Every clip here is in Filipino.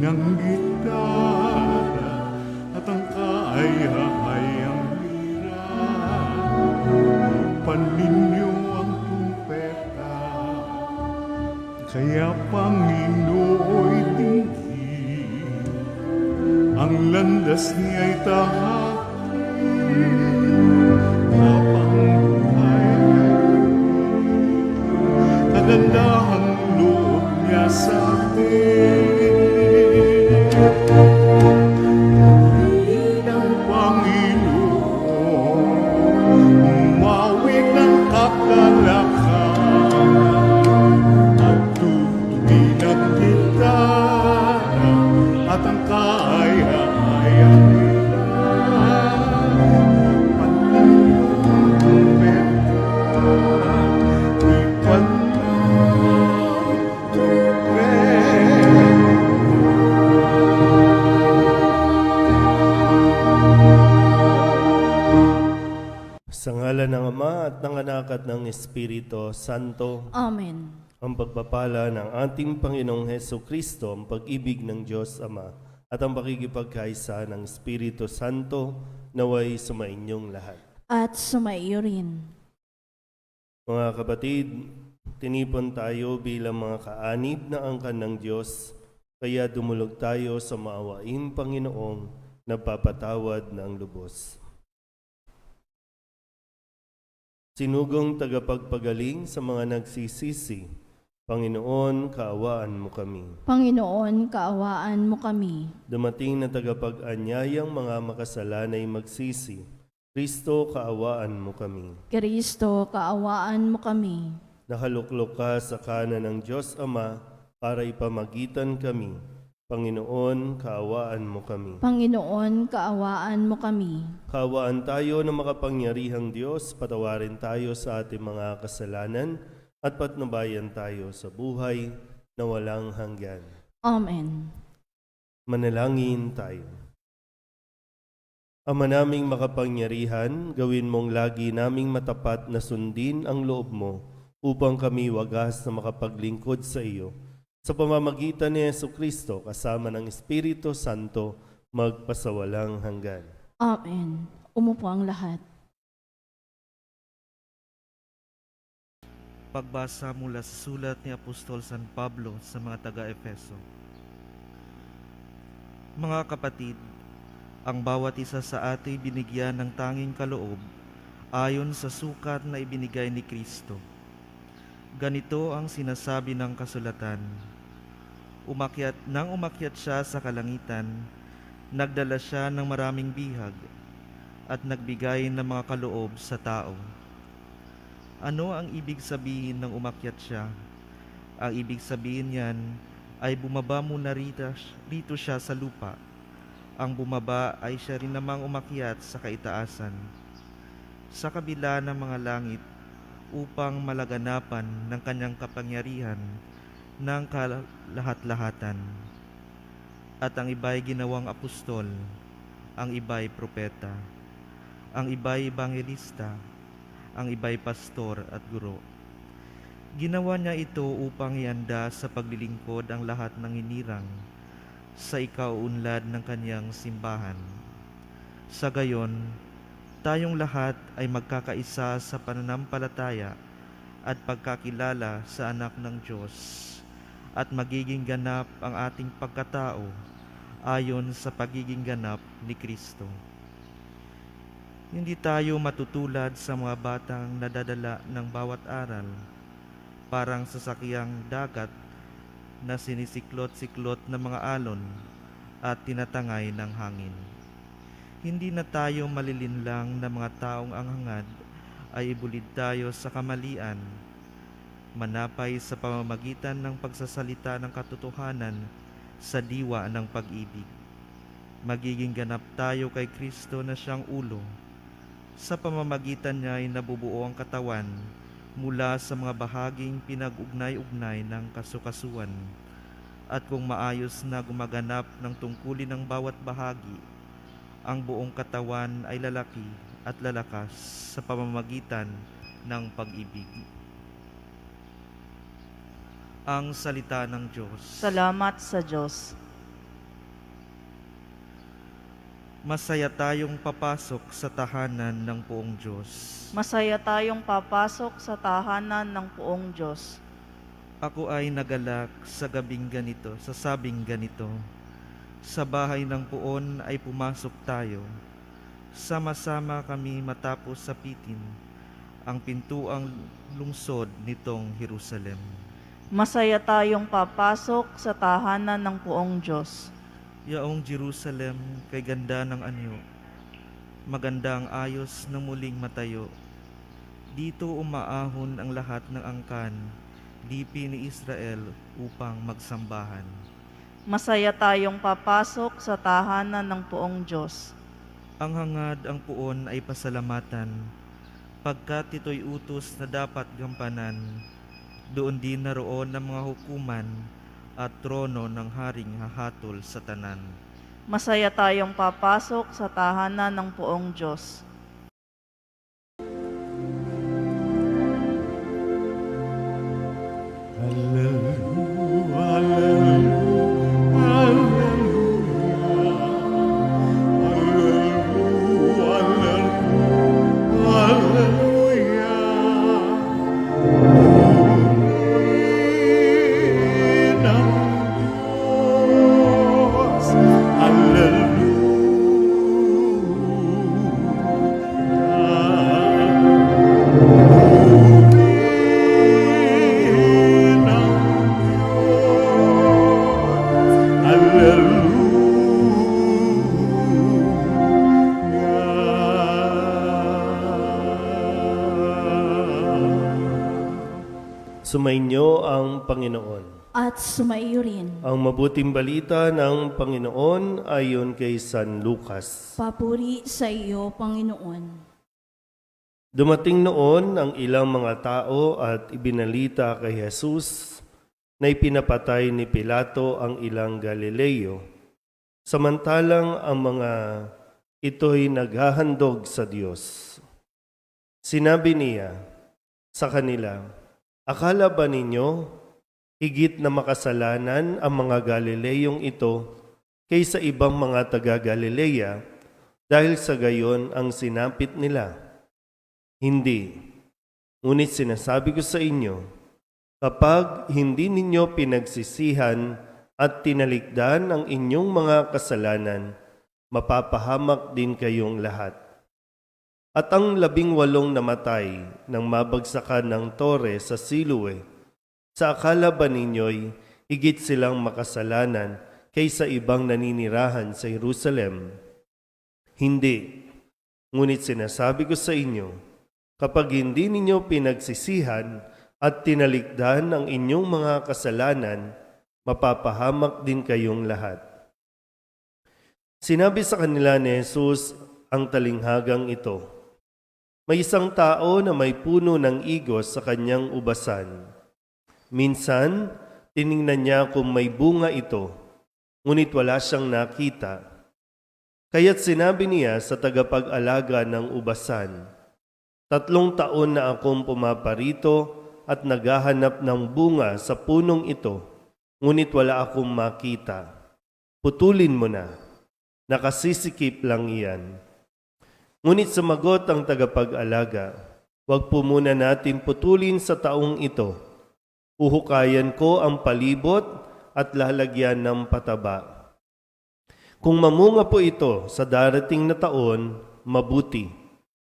ng gitara at ang kaaya-ayang lira. Paninyo ang tumpeta, kaya Panginooy tingin, ang landas niya'y tahakin, habang buhay kagandahang loob niya sa atin. Ng Panginoon, umawit ng kapalakan at tutugin ang gitara at ang kaaya-ayang lira. Panayong tumpeta, ipan ng tumpeta. Sa ngalan ng Ama at ng Anak at ng Espiritu Santo. Amen. Ang pagpapala ng ating Panginoong Heso Kristo, ang pag-ibig ng Diyos Ama, at ang pakikipagkaisa ng Espiritu Santo naway sumainyong lahat. At sumaiyo rin. Mga kapatid, tinipon tayo bilang mga kaanib na angkan ng Diyos, kaya dumulog tayo sa maawaing Panginoong nagpapatawad ng lubos. Sinugong tagapagpagaling sa mga nagsisisi, Panginoon, kaawaan mo kami. Panginoon, kaawaan mo kami. Dumating na tagapag-anyayang mga makasalanay magsisi, Kristo, kaawaan mo kami. Kristo, kaawaan mo kami. Nakaluklok ka sa kanan ng Diyos Ama para ipamagitan kami. Panginoon, kaawaan mo kami. Panginoon, kaawaan mo kami. Kaawaan tayo ng makapangyarihang Diyos, patawarin tayo sa ating mga kasalanan at patnubayan tayo sa buhay na walang hanggan. Amen. Manalangin tayo. Ama naming makapangyarihan, gawin mong lagi naming matapat na sundin ang loob mo upang kami wagas na makapaglingkod sa iyo. Sa pamamagitan ni Jesucristo kasama ng Espiritu Santo, magpasawalang hanggan. Amen. Umupo ang lahat. Pagbasa mula sa sulat ni Apostol San Pablo sa mga taga-Efeso. Mga kapatid, ang bawat isa sa atin binigyan ng tanging kaloob ayon sa sukat na ibinigay ni Kristo. Ganito ang sinasabi ng kasulatan: umakyat siya sa kalangitan, nagdala siya ng maraming bihag at nagbigay ng mga kaloob sa tao. Ano ang ibig sabihin ng umakyat siya? Ang ibig sabihin niyan ay bumaba muna rito siya sa lupa. Ang bumaba ay siya rin namang umakyat sa kaitaasan, sa kabila ng mga langit, upang malaganapan ng kanyang kapangyarihan ng kalahat-lahatan. At ang iba'y ginawang apostol, ang iba'y propeta, ang iba'y ebangelista, ang iba'y pastor at guro. Ginawa niya ito upang ianda sa paglilingkod ang lahat ng hinirang sa ikauunlad ng kanyang simbahan. Sa gayon, tayong lahat ay magkakaisa sa pananampalataya at pagkakilala sa anak ng Diyos, at magiging ganap ang ating pagkatao ayon sa pagiging ganap ni Kristo. Hindi tayo matutulad sa mga batang nadadala ng bawat aral, parang sasakyang dagat na sinisiklot-siklot ng mga alon at tinatangay ng hangin. Hindi na tayo malilinlang na mga taong ang hangad ay ibulid tayo sa kamalian, manapay sa pamamagitan ng pagsasalita ng katotohanan sa diwa ng pag-ibig. Magiging ganap tayo kay Kristo na siyang ulo. Sa pamamagitan niya ay nabubuo ang katawan mula sa mga bahaging pinag-ugnay-ugnay ng kasukasuan. At kung maayos na gumaganap ng tungkulin ng bawat bahagi, ang buong katawan ay lalaki at lalakas sa pamamagitan ng pag-ibig. Ang salita ng Diyos. Salamat sa Diyos. Masaya tayong papasok sa tahanan ng poong Diyos. Masaya tayong papasok sa tahanan ng poong Diyos. Ako ay nagalak sa gabing ganito, sa sabing ganito. Sa bahay ng poon ay pumasok tayo. Sama-sama kami matapos sapitin ang pintuang lungsod nitong Jerusalem. Masaya tayong papasok sa tahanan ng poong Diyos. Yaong Jerusalem, kay ganda ng anyo, maganda ang ayos na muling matayo. Dito umaahon ang lahat ng angkan, lipi ni Israel upang magsambahan. Masaya tayong papasok sa tahanan ng poong Diyos. Ang hangad ang puon ay pasalamatan, pagkat ito'y utos na dapat gampanan. Doon din naroon ang mga hukuman at trono ng haring hahatol sa tanan. Masaya tayong papasok sa tahanan ng poong Diyos. Hallelujah, hallelujah, hallelujah, hallelujah, Purihin ang Diyos, hallelujah. Purihin ang Diyos, hallelujah. Sumainyo ang Panginoon. At sumaiyo rin. Ang mabuting balita ng Panginoon ayon kay San Lucas. Papuri sa iyo, Panginoon. Dumating noon ang ilang mga tao at ibinalita kay Jesus na ipinapatay ni Pilato ang ilang Galileo, samantalang ang mga ito'y naghahandog sa Diyos. Sinabi niya sa kanila, "Akala ba ninyo higit na makasalanan ang mga Galileyong ito kaysa ibang mga taga-Galilea dahil sa gayon ang sinapit nila? Hindi. Ngunit sinasabi ko sa inyo, kapag hindi ninyo pinagsisihan at tinalikdan ang inyong mga kasalanan, mapapahamak din kayong lahat." At ang 18 namatay nang mabagsakan ng tore sa Siloe, sa akala ba ninyo'y higit silang makasalanan kaysa ibang naninirahan sa Jerusalem? Hindi. Ngunit sinasabi ko sa inyo, kapag hindi ninyo pinagsisihan at tinalikdan ang inyong mga kasalanan, mapapahamak din kayong lahat. Sinabi sa kanila ni Jesus ang talinghagang ito, "May isang tao na may puno ng igos sa kanyang ubasan. Minsan, tiningnan niya kung may bunga ito, ngunit wala siyang nakita. Kaya't sinabi niya sa tagapag-alaga ng ubasan, 3 taon na akong pumaparito at naghahanap ng bunga sa punong ito, ngunit wala akong makita. Putulin mo na, nakasisikip lang iyan." Ngunit sumagot ang tagapag-alaga, "Huwag po muna natin putulin sa taong ito. Uhukayan ko ang palibot at lalagyan ng pataba. Kung mamunga po ito sa darating na taon, mabuti.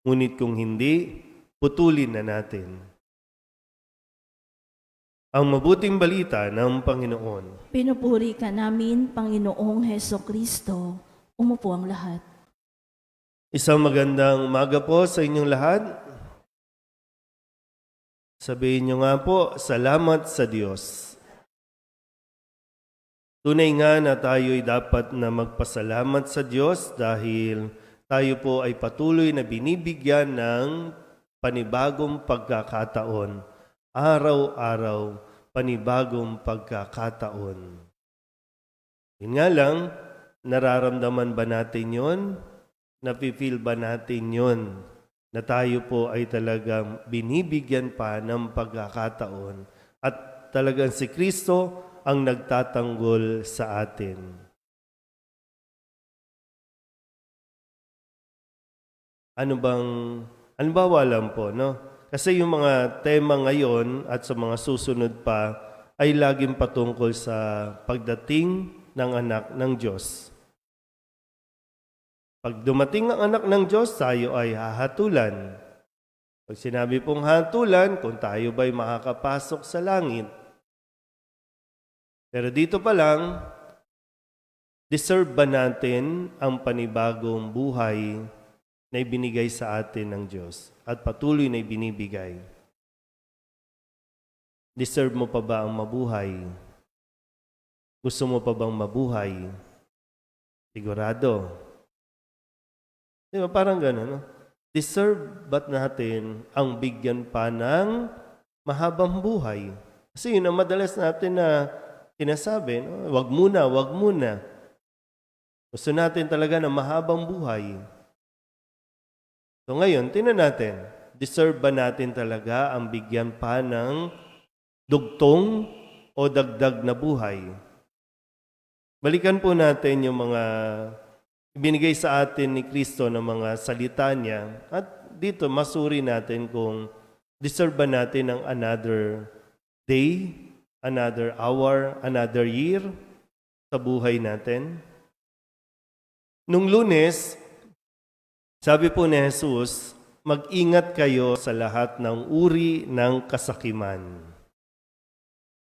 Ngunit kung hindi, putulin na natin." Ang mabuting balita ng Panginoon. Pinupuri ka namin, Panginoong Heso Kristo. Umupo ang lahat. Isang magandang umaga po sa inyong lahat. Sabihin niyo nga po, salamat sa Diyos. Tunay nga na tayo'y dapat na magpasalamat sa Diyos dahil tayo po ay patuloy na binibigyan ng panibagong pagkakataon. Araw-araw, panibagong pagkakataon. Yun nga lang, nararamdaman ba natin yon? Napifeel ba natin yon? Na tayo po ay talagang binibigyan pa ng pagkakataon at talagang si Kristo ang nagtatanggol sa atin. ano bang, halimbawa lang po, no? Kasi yung mga tema ngayon at sa mga susunod pa ay laging patungkol sa pagdating ng anak ng Diyos. Pag dumating ang anak ng Diyos, tayo ay hahatulan. Pag sinabi pong hatulan, kung tayo ba'y makakapasok sa langit. Pero dito pa lang, deserve ba natin ang panibagong buhay na ibinigay sa atin ng Diyos at patuloy na ibinibigay? Deserve mo pa ba ang mabuhay? Gusto mo pa bang mabuhay? Sigurado. Di ba? Parang gano'n, no? Deserve ba't natin ang bigyan pa ng mahabang buhay? Kasi yun ang madalas natin na sinasabi, no? Wag muna, wag muna. Gusto natin talaga ng mahabang buhay. So ngayon, tingnan natin, deserve ba natin talaga ang bigyan pa ng dugtong o dagdag na buhay? Balikan po natin yung mga ibinigay sa atin ni Kristo ng mga salita niya at dito masuri natin kung deserve ba natin ng another day, another hour, another year sa buhay natin. Nung Lunes, sabi po ni Jesus, mag-ingat kayo sa lahat ng uri ng kasakiman.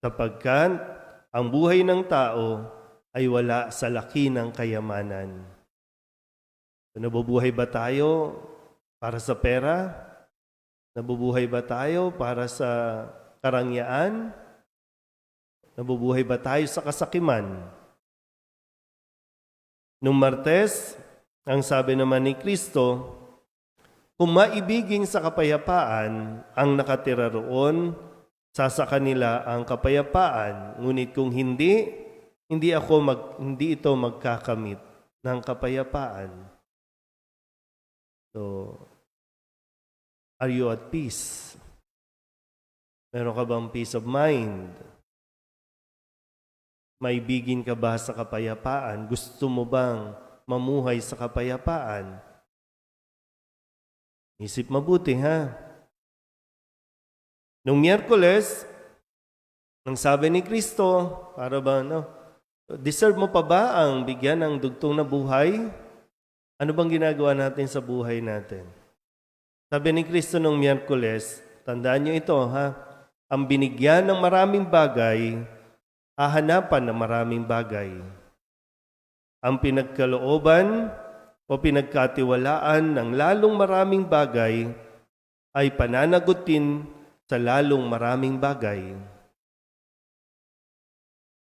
Sapagkat ang buhay ng tao ay wala sa laki ng kayamanan. So, nabubuhay ba tayo para sa pera? Nabubuhay ba tayo para sa karangyaan? Nabubuhay ba tayo sa kasakiman? Nung Martes, ang sabi naman ni Kristo, kung maibigin sa kapayapaan ang nakatira roon, sa kanila ang kapayapaan. Ngunit kung hindi ito magkakamit ng kapayapaan. So, are you at peace? Meron ka bang peace of mind? Maibigin ka ba sa kapayapaan? Gusto mo bang mamuhay sa kapayapaan? Isip mabuti, ha? Nung Miyerkules, ang sabi ni Kristo, para ba, deserve mo pa ba ang bigyan ng dugtong na buhay? Ano bang ginagawa natin sa buhay natin? Sabi ni Kristo nung Miyerkules, tandaan niyo ito, ha? Ang binigyan ng maraming bagay, hahanapan ng maraming bagay. Ang pinagkalooban o pinagkatiwalaan ng lalong maraming bagay ay pananagutin sa lalong maraming bagay.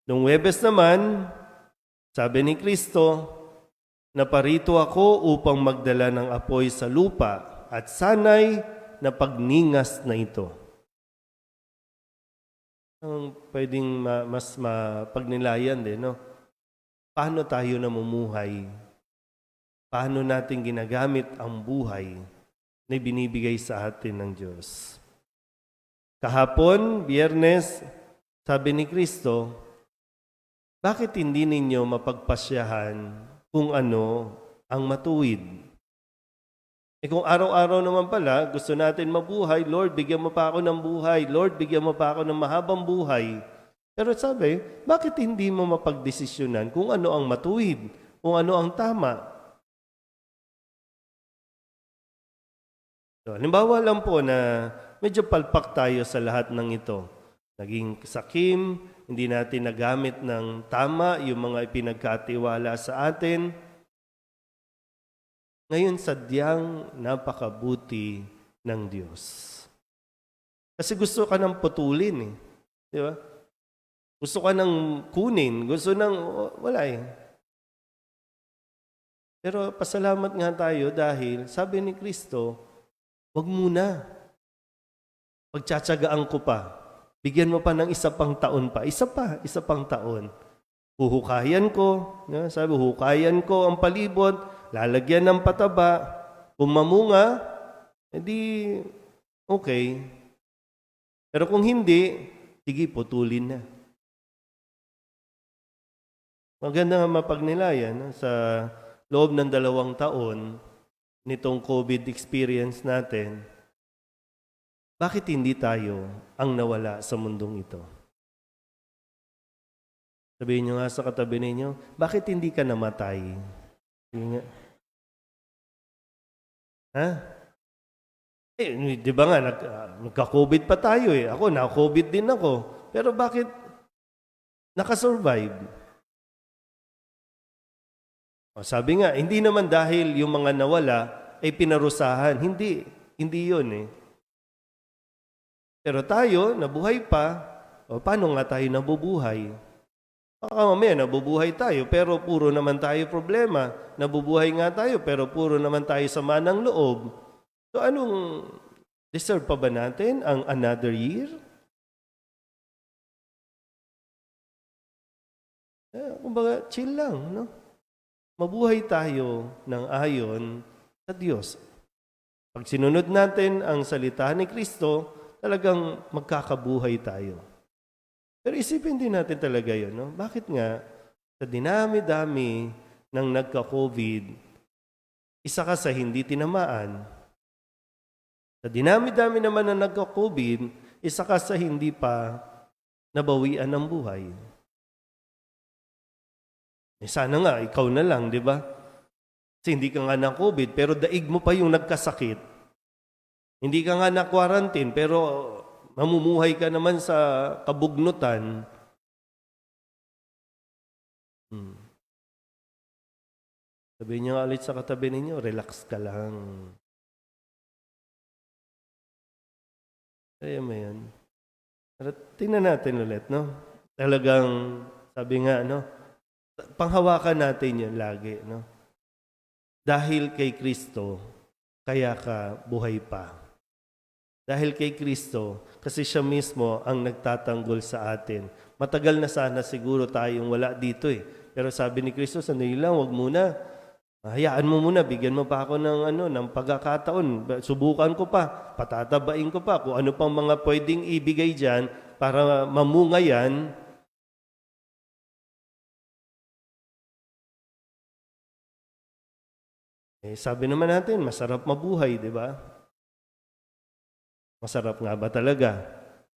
Nung Huwebes naman, sabi ni Kristo, naparito ako upang magdala ng apoy sa lupa at sana'y napagningas na ito. Ang pwedeng mas mapagnilayan din, no? Paano tayo namumuhay? Paano natin ginagamit ang buhay na binibigay sa atin ng Diyos? Kahapon, Biyernes, sabi ni Kristo, bakit hindi ninyo mapagpasyahan kung ano ang matuwid? Kung araw-araw naman pala, gusto natin mabuhay, Lord, bigyan mo pa ako ng buhay. Lord, bigyan mo pa ako ng mahabang buhay. Pero sabi, bakit hindi mo mapagdesisyonan kung ano ang matuwid, kung ano ang tama? So, halimbawa lang po na medyo palpak tayo sa lahat ng ito. Naging sakim, hindi natin nagamit ng tama yung mga ipinagkatiwala sa atin. Ngayon, sadyang napakabuti ng Diyos. Kasi gusto ka nang putulin, eh. Di ba? Gusto ka nang kunin, gusto nang, wala eh. Pero pasalamat nga tayo dahil sabi ni Kristo, wag muna. Pagtsatsagaan ko pa. Bigyan mo pa ng isa pang taon pa. Isa pang taon. Huhukayan ko. Sabi, huhukayan ko ang palibot. Lalagyan ng pataba. Kung mamunga, edi okay. Pero kung hindi, sige, putulin na. Maganda nga mapagnilayan. Sa loob ng 2 taon, nitong COVID experience natin, bakit hindi tayo ang nawala sa mundong ito? Sabihin nyo nga sa katabi ninyo, bakit hindi ka namatay? Sige nga. Ha? Di ba nga, nagka-COVID pa tayo eh. Ako, na-COVID din ako. Pero bakit nakasurvive? O, sabi nga, hindi naman dahil yung mga nawala ay pinarusahan. Hindi. Hindi yun eh. Pero tayo, nabuhay pa. O, paano nga tayo nabubuhay? Baka mamaya, nabubuhay tayo, pero puro naman tayo problema. Nabubuhay nga tayo, pero puro naman tayo sama ng loob. So, anong deserve pa ba natin ang another year? Kumbaga, chill lang, no? Mabuhay tayo ng ayon sa Diyos. Pag sinunod natin ang salita ni Kristo, talagang magkakabuhay tayo. Pero isipin din natin talaga yun, no? Bakit nga, sa dinami-dami ng nagka-COVID, isa ka sa hindi tinamaan. Sa dinami-dami naman na nagka-COVID, isa ka sa hindi pa nabawian ng buhay. Sana nga, ikaw na lang, di ba? Kasi hindi ka nga na-COVID, pero daig mo pa yung nagkasakit. Hindi ka nga na-quarantine, pero mamumuhay ka naman sa kabugnutan. Sabihin niyo nga ulit sa katabi ninyo, relax ka lang. Kaya mo yan. Pero tingnan natin ulit, no? Talagang, sabi nga, no? Panghawakan natin yan lagi, no? Dahil kay Kristo, kaya ka buhay pa. Dahil kay Kristo, kasi siya mismo ang nagtatanggol sa atin. Matagal na sana siguro tayong wala dito eh. Pero sabi ni Kristo, sandali lang, wag muna. Hayaan mo muna, bigyan mo pa ako ng pagkakataon. Subukan ko pa, patatabain ko pa kung ano pang mga pwedeng ibigay dyan para mamunga yan. Sabi naman natin, masarap mabuhay, di ba? Masarap nga ba talaga?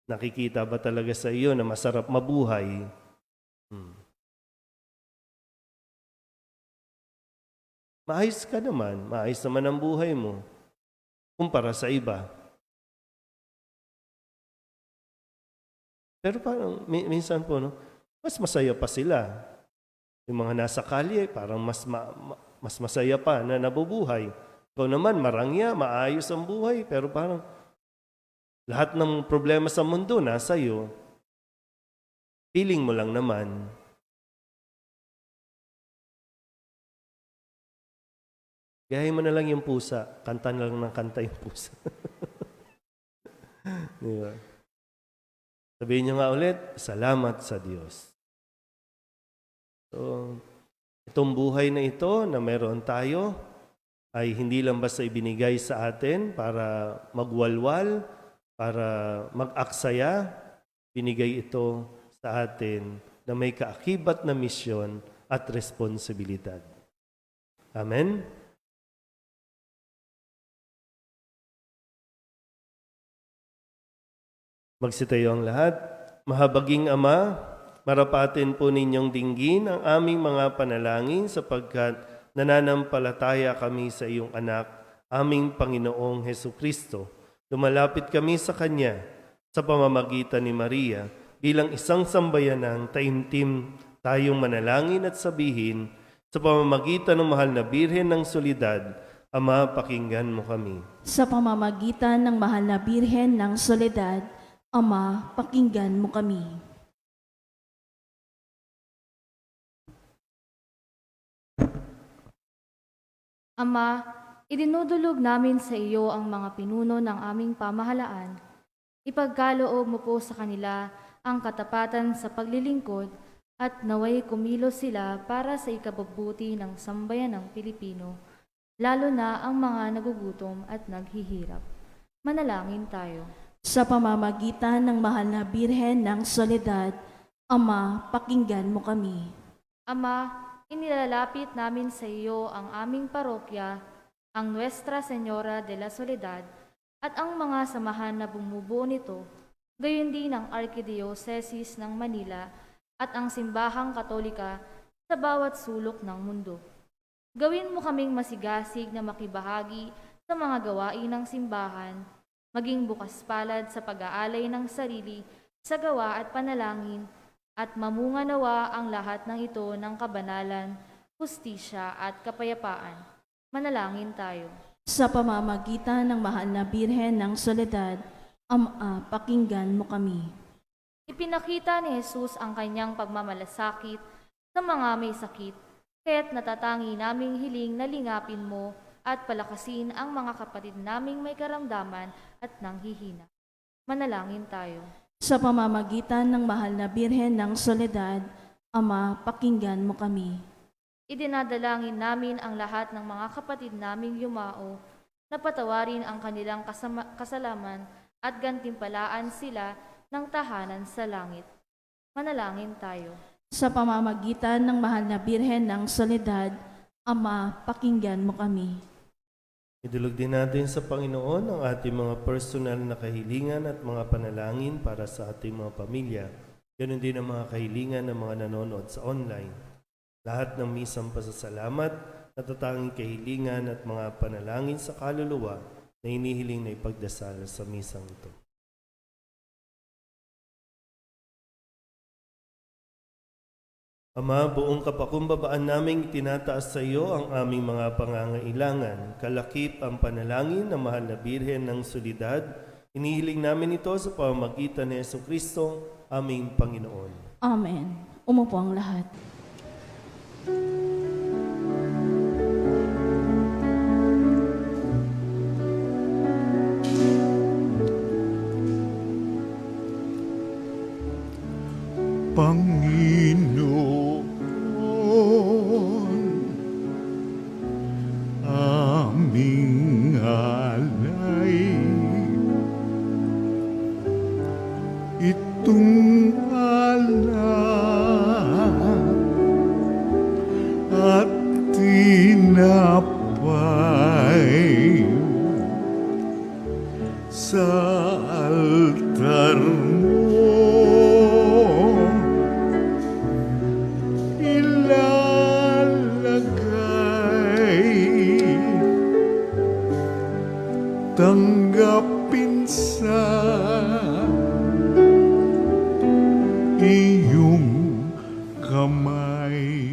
Nakikita ba talaga sa iyo na masarap mabuhay? Maayos ka naman. Maayos naman ang buhay mo. Kumpara sa iba. Pero parang, minsan po, no, mas masaya pa sila. Yung mga nasa kalye, parang mas masaya pa na nabubuhay. Ikaw naman, marangya, maayos ang buhay, pero parang lahat ng problema sa mundo nasa iyo. Feeling mo lang naman. Gayahin mo na lang yung pusa. Kanta na lang ng kanta yung pusa. Diba? Sabihin niyo nga ulit, salamat sa Diyos. So, itong buhay na ito na meron tayo ay hindi lang basta ibinigay sa atin para magwalwal, para mag-aksaya. Binigay ito sa atin na may kaakibat na misyon at responsibilidad. Amen? Magsitayo ang lahat. Mahabaging Ama, marapatin po ninyong dinggin ang aming mga panalangin sapagkat nananampalataya kami sa iyong anak, aming Panginoong Hesukristo. Lumalapit kami sa Kanya sa pamamagitan ni Maria bilang isang sambayanang taimtim tayong manalangin at sabihin sa pamamagitan ng mahal na Birhen ng Soledad, Ama, pakinggan mo kami. Sa pamamagitan ng mahal na Birhen ng Soledad, Ama, pakinggan mo kami. Ama, idinudulog namin sa iyo ang mga pinuno ng aming pamahalaan. Ipagkaloob mo po sa kanila ang katapatan sa paglilingkod at naway kumilos sila para sa ikabubuti ng sambayanang Pilipino, lalo na ang mga nagugutom at naghihirap. Manalangin tayo. Sa pamamagitan ng mahal na Birhen ng Soledad, Ama, pakinggan mo kami. Ama, inilalapit namin sa iyo ang aming parokya ang Nuestra Señora de la Soledad at ang mga samahan na bumubuo nito, gayon din ang Archdiocese ng Manila at ang Simbahang Katolika sa bawat sulok ng mundo. Gawin mo kaming masigasig na makibahagi sa mga gawain ng simbahan, maging bukas palad sa pag-aalay ng sarili sa gawa at panalangin, at mamunga nawa ang lahat ng ito ng kabanalan, hustisya at kapayapaan. Manalangin tayo. Sa pamamagitan ng mahal na Birhen ng Soledad, Ama, pakinggan mo kami. Ipinakita ni Jesus ang kanyang pagmamalasakit sa mga may sakit, kaya't natatangi naming hiling na lingapin mo at palakasin ang mga kapatid naming may karamdaman at nanghihina. Manalangin tayo. Sa pamamagitan ng mahal na Birhen ng Soledad, Ama, pakinggan mo kami. Idinadalangin namin ang lahat ng mga kapatid naming yumao na patawarin ang kanilang kasalaman at gantimpalaan sila ng tahanan sa langit. Manalangin tayo. Sa pamamagitan ng mahal na Birhen ng Soledad, Ama, pakinggan mo kami. Idulog din natin sa Panginoon ang ating mga personal na kahilingan at mga panalangin para sa ating mga pamilya. Ganon din ang mga kahilingan ng mga nanonood sa online. Lahat ng misang pasasalamat, natatanging kahilingan at mga panalangin sa kaluluwa na inihiling na ipagdasal sa misang ito. Ama, buong kapakumbabaan naming itinataas sa iyo ang aming mga pangangailangan. Kalakip ang panalangin ng mahal na Birhen ng Soledad. Inihiling namin ito sa pamamagitan ni Jesucristo, aming Panginoon. Amen. Umupo ang lahat. Panginoon, aming alay, itong alak at tinapay sa altar mo ilalagay. Tanggapin sa iyong kamay.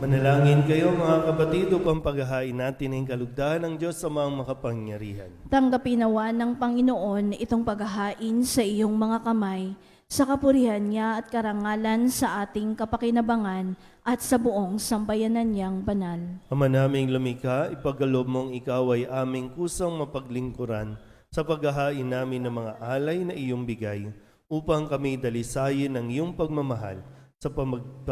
Manalangin kayo mga kapatid upang paghahain natin ang kalugdahan ng Diyos sa mga makapangyarihan. Tanggapin nawa ng Panginoon itong paghahain sa iyong mga kamay, sa kapurihan niya at karangalan sa ating kapakinabangan at sa buong sambayanan niyang banal. Ama naming lumikha, ipagkaloob mong ikaw ay aming kusang mapaglingkuran sa paghahain namin ng mga alay na iyong bigay, upang kami dalisayin ng iyong pagmamahal sa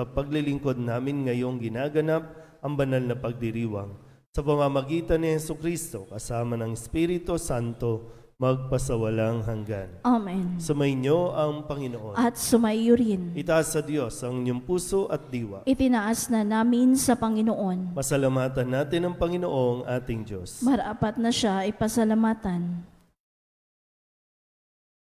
paglilingkod namin ngayong ginaganap ang banal na pagdiriwang. Sa pamamagitan ni Jesucristo, kasama ng Espiritu Santo, magpasawalang hanggan. Amen. Sumainyo ang Panginoon. At sumaiyo rin. Itaas sa Diyos ang inyong puso at diwa. Itinaas na namin sa Panginoon. Masalamatan natin ang Panginoong ating Diyos. Marapat na siya ipasalamatan.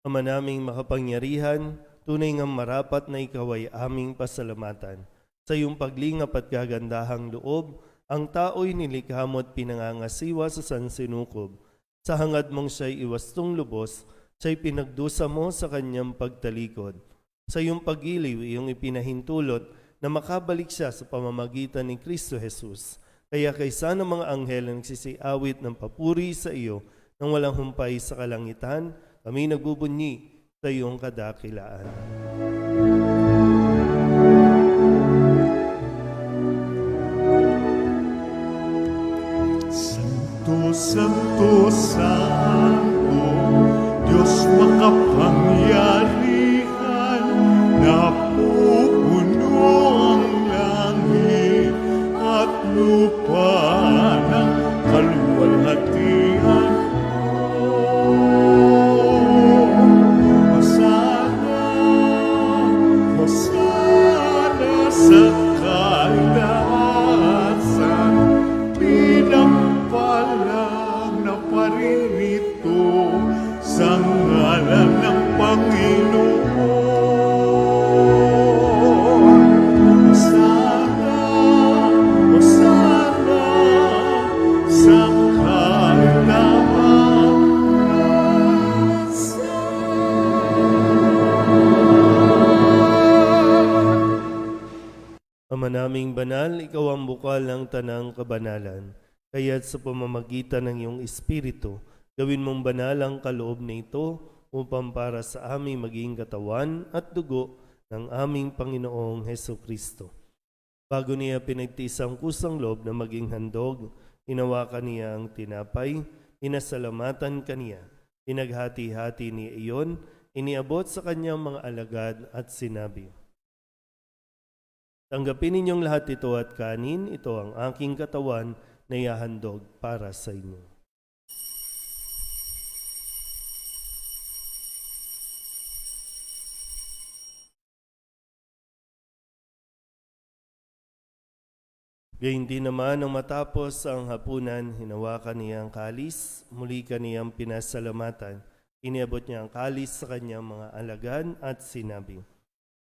Ama naming makapangyarihan, tunay nga marapat na ikaw ay aming pasalamatan. Sa iyong paglingap at kagandahang loob, ang tao'y nilikha mo at pinangangasiwa sa sansinukob. Sa hangad mong siya'y iwastong lubos, siya'y pinagdusa mo sa kanyang pagtalikod. Sa iyong pagiliw, iyong ipinahintulot na makabalik siya sa pamamagitan ni Kristo Jesus. Kaya kaysa ng mga anghel na nagsisiawit ng papuri sa iyo nang walang humpay sa kalangitan, kami nagbubunyi sa iyong kadakilaan. Ama naming banal, ikaw ang bukal ng tanang kabanalan. Kaya't sa pamamagitan ng iyong Espiritu, gawin mong banal ang kaloob na ito upang para sa aming maging katawan at dugo ng aming Panginoong Heso Kristo. Bago niya pinagtiis ang kusang loob na maging handog, hinawakan niya ang tinapay, inasalamatan kaniya, pinaghati-hati niya iyon, iniabot sa kanyang mga alagad at sinabi, tanggapin ninyong lahat ito at kanin, ito ang aking katawan na ihahandog para sa inyo. Gayun din naman nang matapos ang hapunan, hinawakan niya ang kalis, muli kaniyang pinasalamatan. Iniabot niya ang kalis sa kanyang mga alagad at sinabi,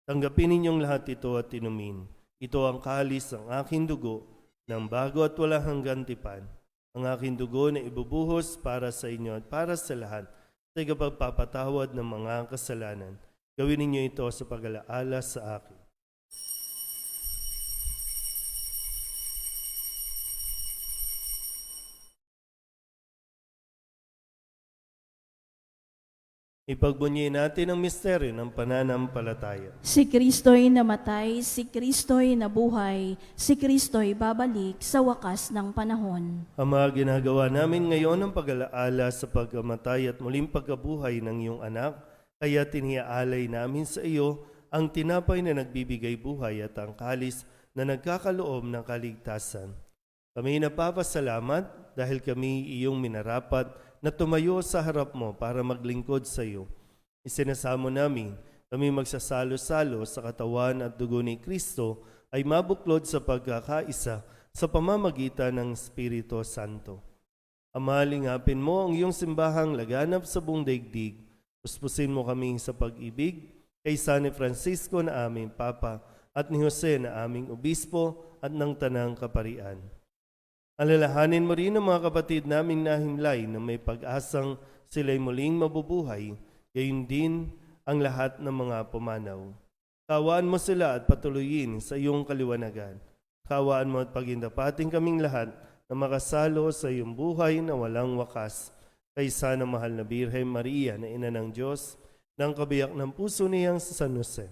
tanggapin ninyong lahat ito at inumin. Ito ang kalis ng aking dugo, ng bago at walang hanggang tipan. Ang aking dugo na ibubuhos para sa inyo at para sa lahat sa ikapagpapatawad ng mga kasalanan. Gawin ninyo ito sa pag-alaala sa akin. Ipagbunyi natin ang misteryo ng pananampalataya. Si Kristo'y namatay, si Kristo'y nabuhay, si Kristo'y babalik sa wakas ng panahon. Ama, ginagawa namin ngayon ang pag-alaala sa pagkamatay at muling pagkabuhay ng iyong anak, kaya tinihaalay namin sa iyo ang tinapay na nagbibigay buhay at ang kalis na nagkakaloob ng kaligtasan. Kami napapasalamat dahil kami iyong minarapat na tumayo sa harap mo para maglingkod sa iyo. Isinasamo namin, kami magsasalo-salo sa katawan at dugo ni Kristo ay mabuklod sa pagkakaisa sa pamamagitan ng Espiritu Santo. Ama, lingapin mo ang iyong simbahang laganap sa buong daigdig. Puspusin mo kami sa pag-ibig kay San Francisco na aming Papa at ni Jose na aming Obispo at ng Tanang Kaparian. Alalahanin mo rin ang mga kapatid naming nahimlay na may pag-asang sila'y muling mabubuhay, gayon din ang lahat ng mga pumanaw. Kawaan mo sila at patuloyin sa iyong kaliwanagan. Kawaan mo at pagindapating kaming lahat na makasalo sa iyong buhay na walang wakas. Kaysa ng mahal na Birhen Maria na ina ng Diyos, ng kabiyak ng puso niyang sa San Jose.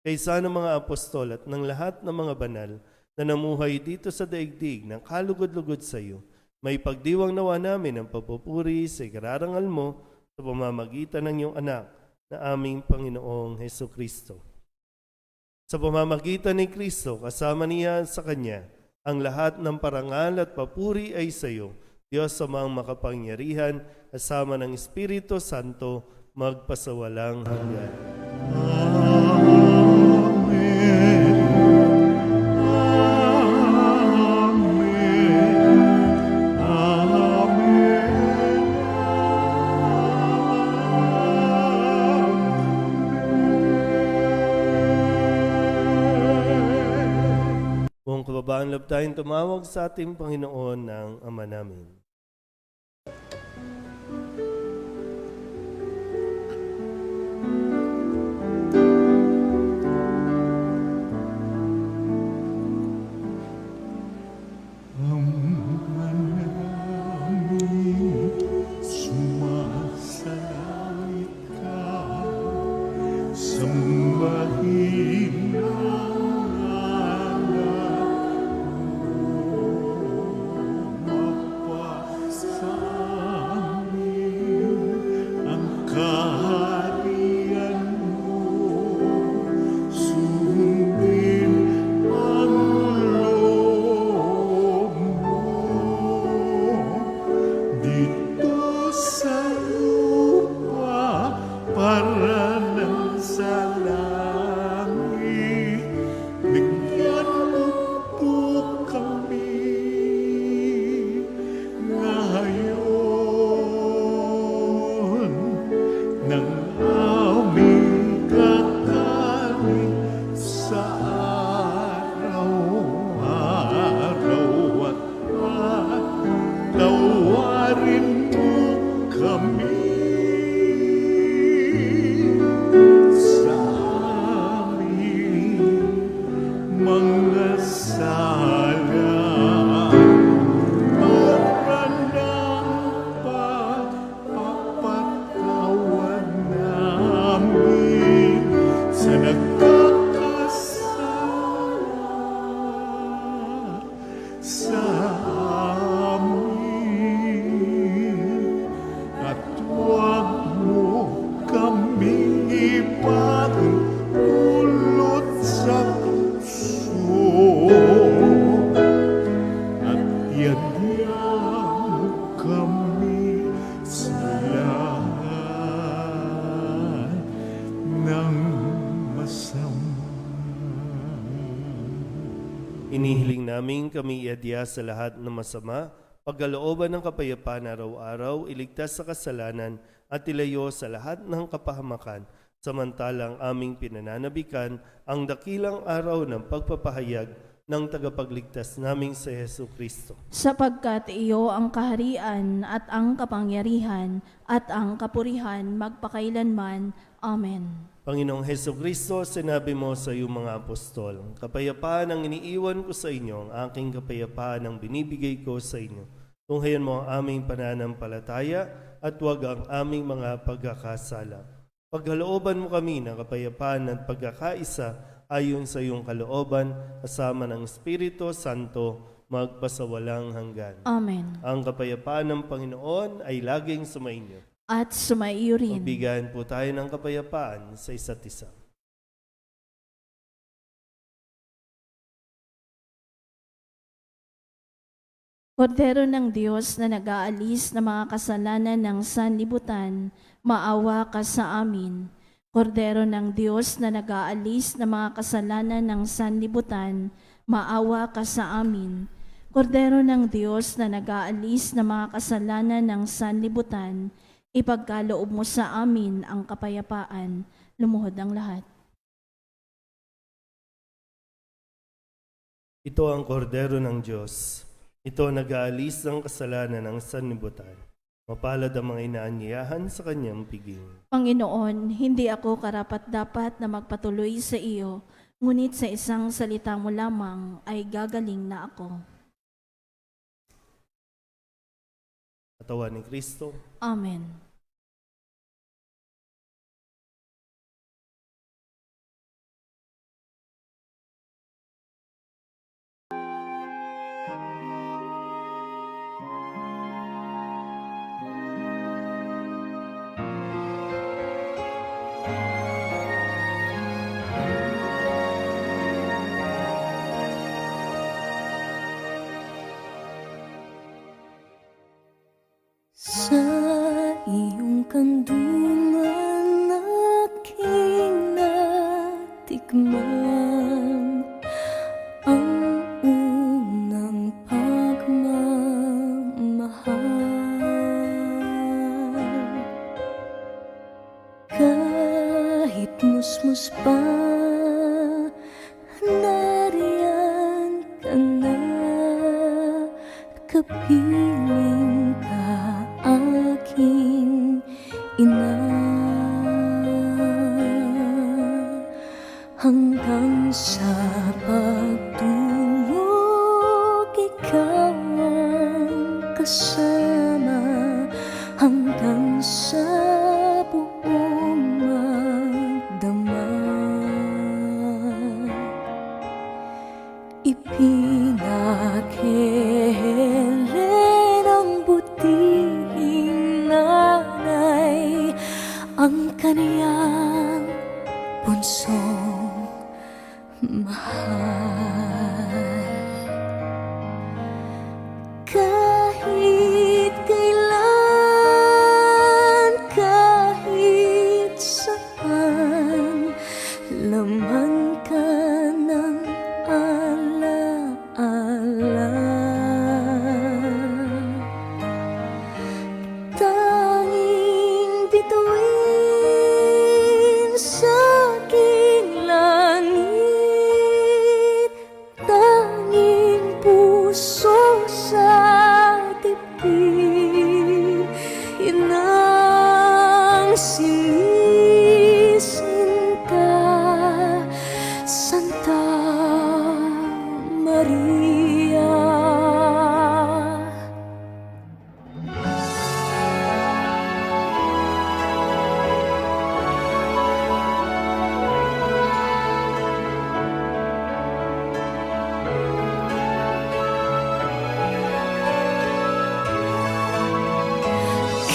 Kaysa ng mga apostol at ng lahat ng mga banal na namuhay dito sa daigdig ng kalugod-lugod sa iyo, may pagdiwang nawa namin ang papupuri sa ikararangal mo sa pamamagitan ng iyong anak na aming Panginoong Heso Kristo. Sa pamamagitan ni Kristo, kasama niya sa Kanya, ang lahat ng parangal at papuri ay sa iyo, Diyos amang makapangyarihan, kasama ng Espiritu Santo, magpasawalang hanggan. Kung kababaan loob tayong tumawag sa ating Panginoon ng Ama namin. Ama namin, sumasalangit ka, sambahin ang ngalan mo, mapasa amin ang kaharian mo, sundin ang loob mo dito sa lupa para ng sa langit. Inihiling namin kami iadya sa lahat ng masama, pagkalooban ng kapayapaan araw-araw, iligtas sa kasalanan at ilayo sa lahat ng kapahamakan, samantalang aming pinananabikan ang dakilang araw ng pagpapahayag ng tagapagligtas naming sa Hesu Kristo. Sapagkat iyo ang kaharian at ang kapangyarihan at ang kapurihan magpakailanman. Amen. Panginoong Hesu Kristo, sinabi mo sa iyong mga apostol, kapayapaan ang iniiwan ko sa inyo, ang aking kapayapaan ang binibigay ko sa inyo. Tunghayan mo ang aming pananampalataya at huwag ang aming mga pagkakasala. Pagkalooban mo kami ng kapayapaan at pagkakaisa ayon sa iyong kalooban, kasama ng Espiritu Santo, magpasawalang hanggan. Amen. Ang kapayapaan ng Panginoon ay laging sumainyo. At sumaiyo rin. Magbigayan po tayo ng kapayapaan sa isa't isa. Kordero ng Diyos na nag-aalis ng mga kasalanan ng sanlibutan, maawa ka sa amin. Kordero ng Diyos na nag-aalis ng mga kasalanan ng sanlibutan, maawa ka sa amin. Kordero ng Diyos na nag-aalis ng mga kasalanan ng sanlibutan, ipagkaloob mo sa amin ang kapayapaan. Lumuhod ang lahat. Ito ang kordero ng Diyos. Ito ang nag-aalis ng kasalanan ng sanlibutan. Mapalad ang mga inaanyayahan sa kanyang piging. Panginoon, hindi ako karapat-dapat na magpatuloy sa iyo, ngunit sa isang salita mo lamang ay gagaling na ako. Katawan ni Kristo. Amen. Sa iyong kandungan aking natikman ang unang pagmamahal. Kahit musmus pa, nariyan ka na, kapiling ka aking ina. Hanggang sa pagtulog, ikaw ang kasama. Hanggang sa buong magdamag, ipinakihili ng butihing nanay ang kaniyang punsong mahal. Kahit kailan, kahit saan, laman ka ng alaala. Tanging bituin sa aking langit, tanging puso sa dibdib, yun ang sinisinta, Santa Maria.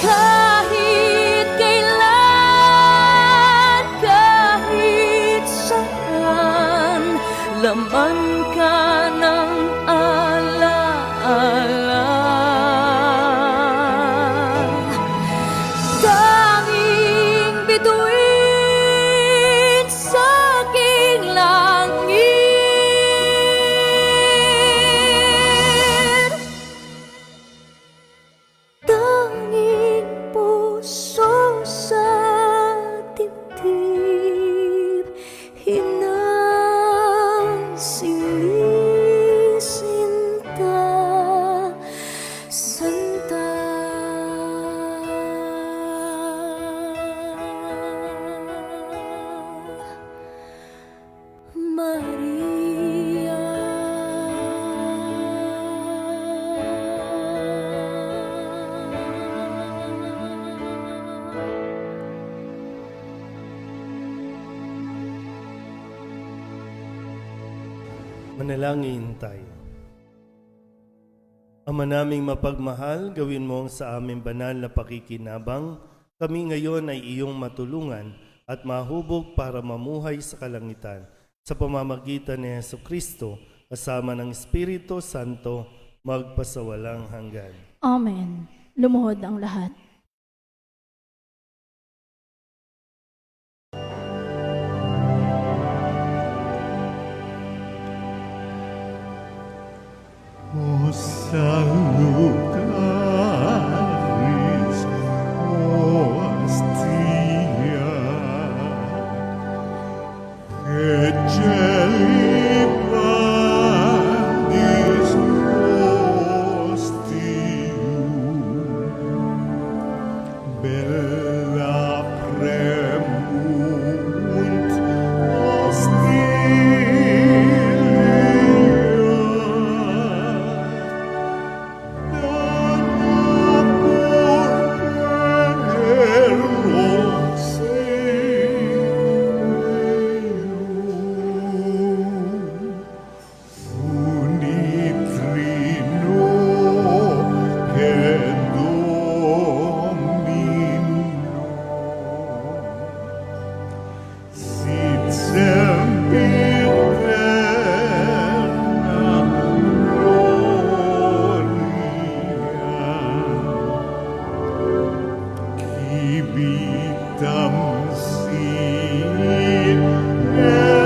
Kahit kailan, kahit saan, laman ka ng alaala. Tanging bituin sa aking langit, Maria. Manalangin tayo. Ama naming mapagmahal, gawin mo sa aming banal na pakikinabang. Kami ngayon ay iyong matulungan at mahubog para mamuhay sa kalangitan. Sa pamamagitan ni Jesucristo, kasama ng Espiritu Santo, magpasawalang hanggan. Amen. Lumuhod ang lahat. O salutaris hostia, et celi pandis hostium, bella premunt hostilia. Sit sempiterna gloria, civitam sin eternino.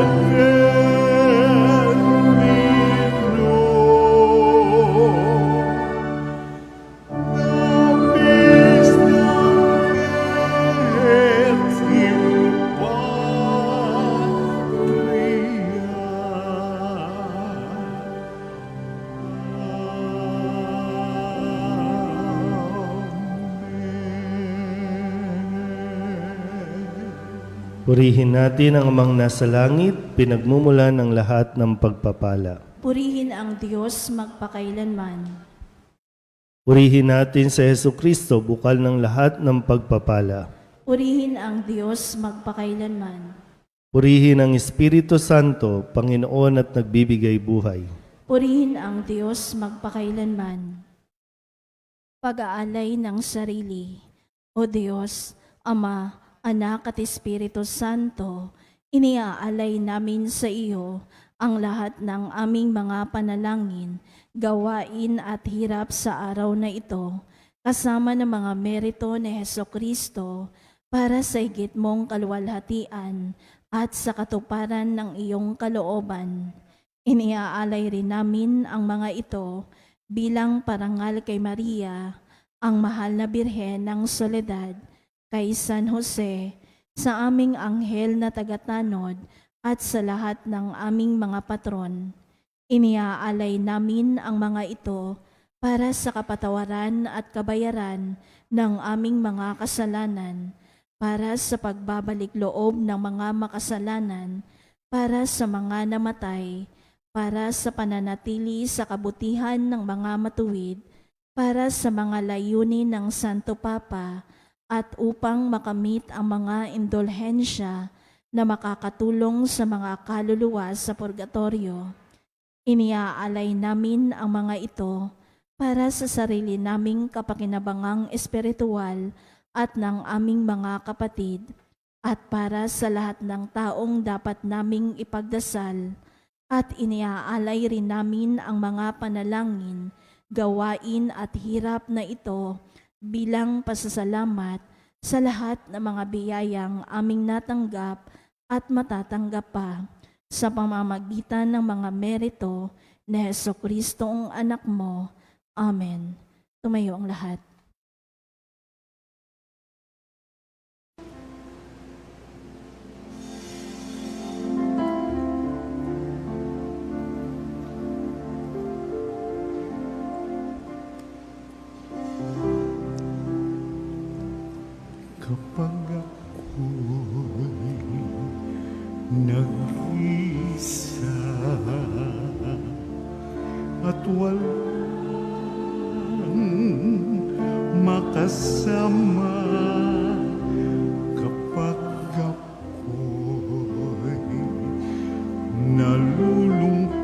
Nobis et in Purihin natin ang amang nasa langit, pinagmumulan ng lahat ng pagpapala. Purihin ang Diyos magpakailanman. Purihin natin sa Jesucristo, bukal ng lahat ng pagpapala. Purihin ang Diyos magpakailanman. Purihin ang Espiritu Santo, Panginoon at nagbibigay buhay. Purihin ang Diyos magpakailanman. Pag-aalay ng sarili. O Diyos, Ama, Anak at Espiritu Santo, iniaalay namin sa iyo ang lahat ng aming mga panalangin, gawain at hirap sa araw na ito, kasama ng mga merito ni Hesukristo para sa higit mong kaluwalhatian at sa katuparan ng iyong kalooban. Iniaalay rin namin ang mga ito bilang parangal kay Maria, ang mahal na Birhen ng Soledad, kay San Jose, sa aming anghel na tagatanod at sa lahat ng aming mga patron. Iniaalay namin ang mga ito para sa kapatawaran at kabayaran ng aming mga kasalanan, para sa pagbabalik loob ng mga makasalanan, para sa mga namatay, para sa pananatili sa kabutihan ng mga matuwid, para sa mga layunin ng Santo Papa, at upang makamit ang mga indulhensya na makakatulong sa mga kaluluwa sa purgatorio. Iniaalay namin ang mga ito para sa sarili naming kapakinabangang espiritual at ng aming mga kapatid, at para sa lahat ng taong dapat naming ipagdasal, at iniaalay rin namin ang mga panalangin, gawain at hirap na ito bilang pasasalamat sa lahat ng mga biyayang aming natanggap at matatanggap pa sa pamamagitan ng mga merito ni Hesukristo ang anak mo. Amen. Tumayo ang lahat. Kapag ako'y nag-isip walang makasama kapag ako'y nalulungkot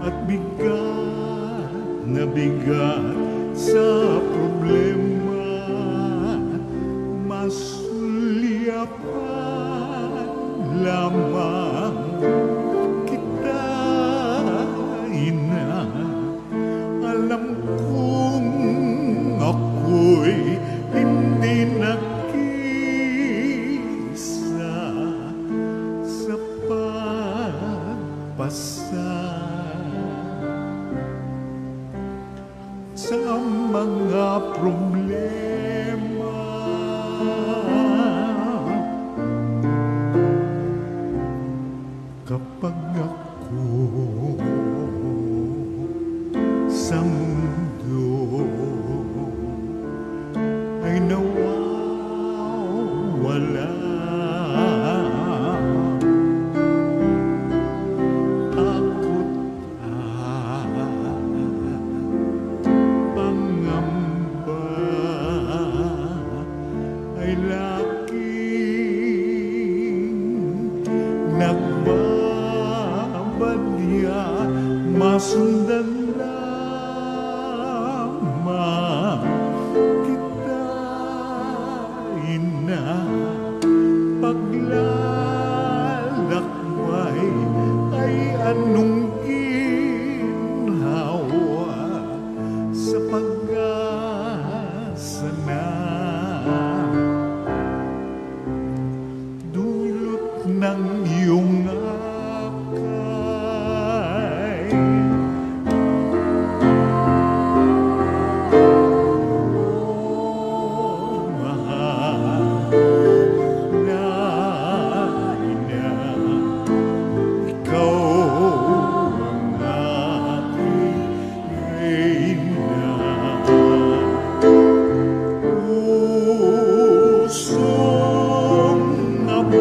at bigat na bigat sa problema, masulyapan lamang kita, ina. Alam kong ako'y hindi nag-isa sa pagpasa sa mga problema. Kapag ako sa mundo ay nawawala, takot at pangamba ay laking nagbabadya, masundan lamang kita, ina. Paglalakbay ay anong ginhawa sa pag-asa na dulot ng iyong akay. Oh, mahal na ina, ikaw ang aking reyna. Pusong abay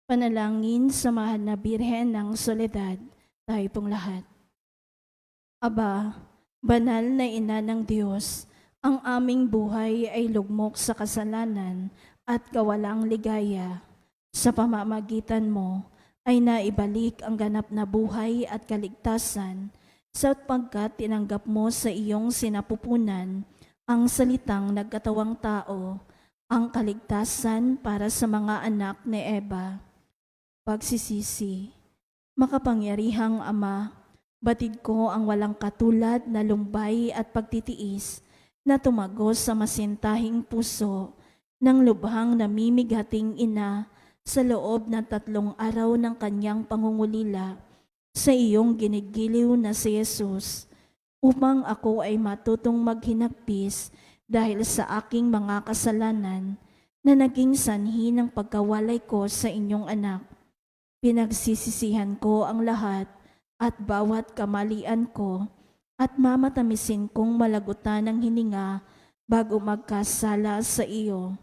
Panalangin sa mahal na Birhen ng Soledad, tayo pong lahat. Aba, banal na ina ng Diyos, ang aming buhay ay lugmok sa kasalanan at kawalang ligaya. Sa pamamagitan mo ay naibalik ang ganap na buhay at kaligtasan sapagkat tinanggap mo sa iyong sinapupunan ang salitang nagkatawang tao, ang kaligtasan para sa mga anak ni Eva. Pagsisisi, makapangyarihang Ama, batid ko ang walang katulad na lumbay at pagtitiis na tumagos sa masintahing puso ng lubhang namimigating ina sa loob ng 3 araw ng kanyang pangungulila sa iyong ginigiliw na si Jesus, upang ako ay matutong maghinagpis dahil sa aking mga kasalanan na naging sanhi ng pagkawalay ko sa inyong anak. Pinagsisisihan ko ang lahat at bawat kamalian ko at mamatamisin kong malagutan ng hininga bago magkasala sa iyo.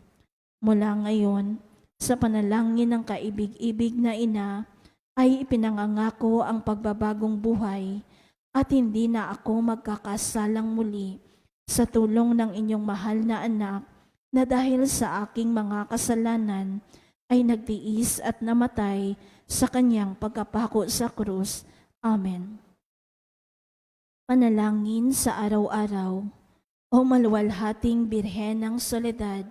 Mula ngayon, sa panalangin ng kaibig-ibig na ina, ay ipinangangako ang pagbabagong buhay at hindi na ako magkakasalang muli sa tulong ng inyong mahal na anak na dahil sa aking mga kasalanan ay nagtiis at namatay sa kanyang pagkapako sa krus. Amen. Panalangin sa araw-araw. O maluwalhating Birhen ng Soledad,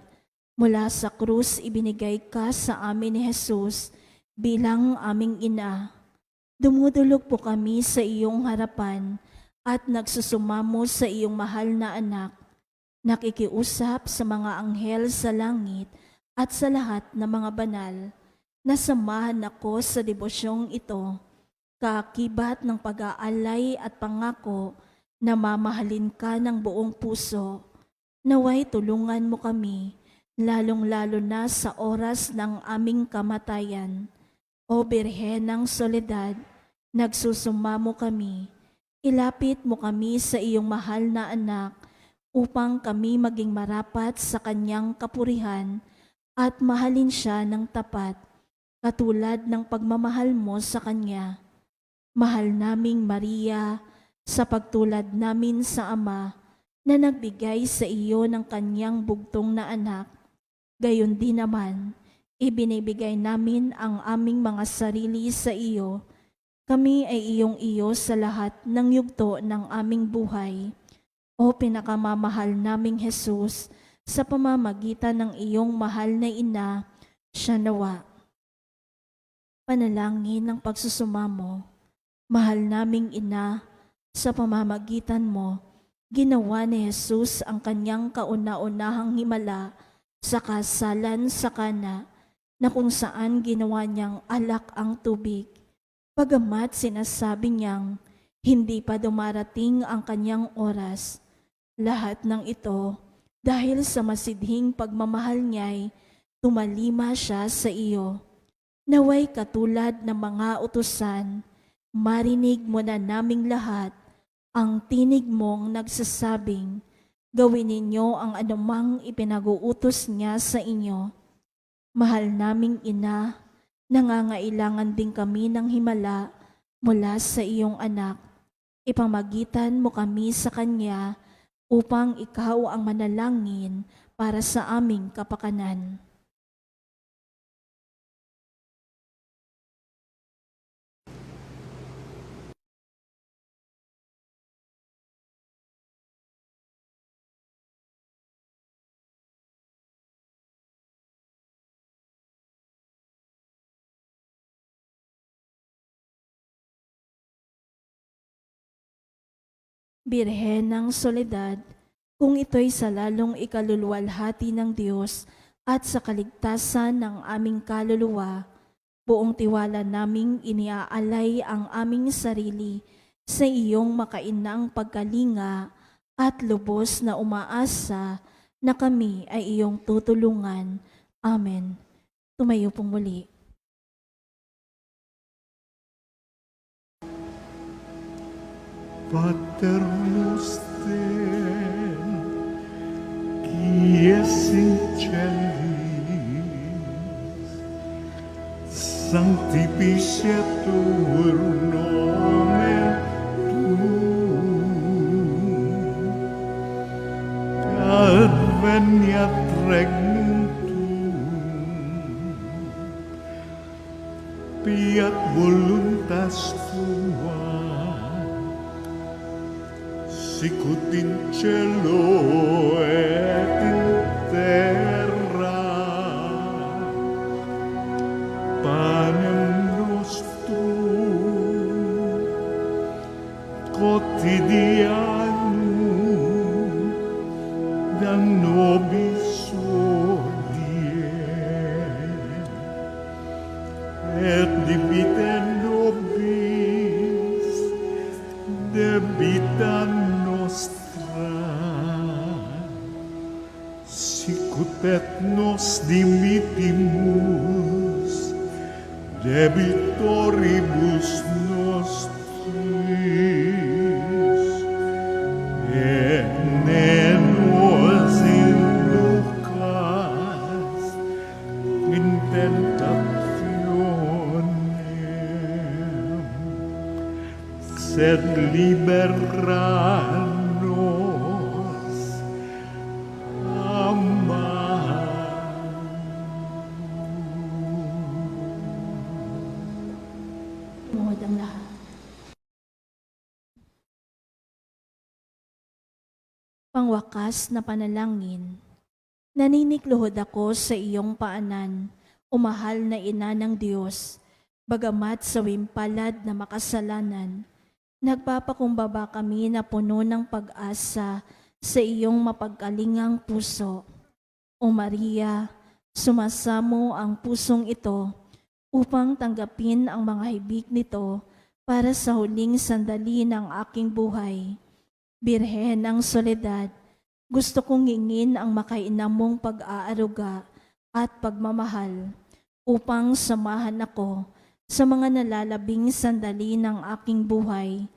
mula sa krus ibinigay ka sa amin ni Jesus bilang aming ina. Dumudulog po kami sa iyong harapan at nagsusumamo sa iyong mahal na anak. Nakikiusap sa mga anghel sa langit at sa lahat ng mga banal. Nasamahan ako sa debosyong ito, kaakibat ng pag-aalay at pangako na mamahalin ka ng buong puso. Naway tulungan mo kami, lalong-lalo na sa oras ng aming kamatayan. O Birhen ng Soledad, nagsusumamo kami. Ilapit mo kami sa iyong mahal na anak upang kami maging marapat sa kanyang kapurihan at mahalin siya ng tapat, katulad ng pagmamahal mo sa kanya. Mahal naming Maria, sa pagtulad namin sa Ama na nagbigay sa iyo ng kanyang bugtong na anak, gayon din naman, ibinibigay namin ang aming mga sarili sa iyo. Kami ay iyong-iyo sa lahat ng yugto ng aming buhay. O pinakamamahal naming Jesus, sa pamamagitan ng iyong mahal na ina, siya nawa. Panalangin ng pagsusumamo. Mahal naming ina, sa pamamagitan mo, ginawa ni Jesus ang kanyang kauna-unahang himala sa kasalan sa Kana, na kung saan ginawa niyang alak ang tubig. Bagamat sinasabi niyang hindi pa dumarating ang kanyang oras, lahat ng ito dahil sa masidhing pagmamahal niya'y tumalima siya sa iyo. Naway katulad ng mga utusan, marinig mo na naming lahat ang tinig mong nagsasabing, gawin ninyo ang anumang ipinag-uutos niya sa inyo. Mahal naming ina, nangangailangan din kami ng himala mula sa iyong anak. Ipamagitan mo kami sa kanya upang ikaw ang manalangin para sa aming kapakanan. Birhen ng Soledad, kung ito'y sa lalong ikaluluwalhati ng Diyos at sa kaligtasan ng aming kaluluwa, buong tiwala naming iniaalay ang aming sarili sa iyong makainang pagkalinga at lubos na umaasa na kami ay iyong tutulungan. Amen. Tumayo pong muli. Pater noster, qui es in celis, sanctificetur nomen tuum, adveniat regnum tuum, fiat voluntas tua, sicut in cielo et in terra. Panem nostrum quotidianum da nobis hodie, et dimitte nobis debita nostra, sicut et nos dimittimus debitoribus nostris, et ne nos inducas in tentationem, sed libera nos a Tumuhod ang lahat. Pangwakas na panalangin, naninikluhod ako sa iyong paanan, o mahal na ina ng Diyos, bagamat sa wimpalad na makasalanan, nagpapakumbaba kami na puno ng pag-asa sa iyong mapagkalingang puso. O Maria, sumasamo ang pusong ito upang tanggapin ang mga hibik nito para sa huling sandali ng aking buhay. Birhen ng Soledad, gusto kong hingin ang makainam mong pag-aaruga at pagmamahal upang samahan ako sa mga nalalabing sandali ng aking buhay,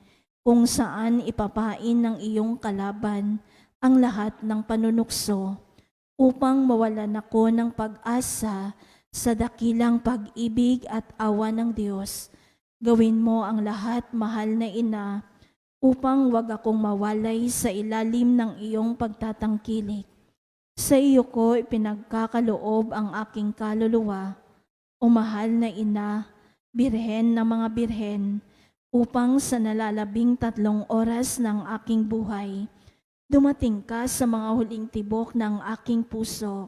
kung saan ipapain ng iyong kalaban ang lahat ng panunukso, upang mawalan ako ng pag-asa sa dakilang pag-ibig at awa ng Diyos. Gawin mo ang lahat, mahal na ina, upang wag akong mawalay sa ilalim ng iyong pagtatangkilik. Sa iyo ko ipinagkakaloob ang aking kaluluwa, o mahal na ina, birhen ng mga birhen, upang sa nalalabing 3 oras ng aking buhay, dumating ka sa mga huling tibok ng aking puso,